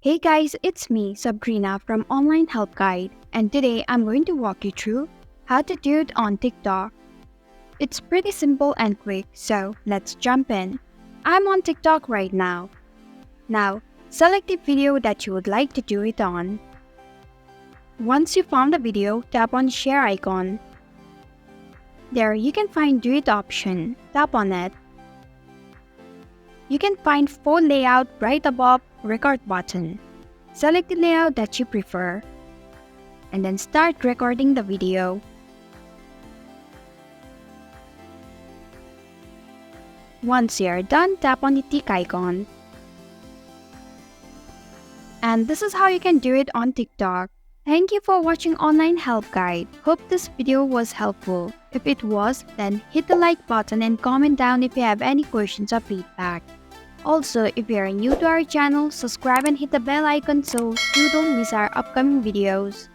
Hey guys, it's me, Sabrina from Online Help Guide, and today I'm going to walk you through how to do it on TikTok. It's pretty simple and quick, so let's jump in. I'm on TikTok right now. Now, select the video that you would like to do it on. Once you found the video, tap on the share icon. There you can find Do It option. Tap on it. You can find phone layout right above record button. Select the layout that you prefer and then start recording the video. Once you're done, tap on the tick icon. And this is how you can do it on TikTok. Thank you for watching Online Help Guide. Hope this video was helpful. If it was, then hit the like button and comment down if you have any questions or feedback. Also, if you are new to our channel, subscribe and hit the bell icon so you don't miss our upcoming videos.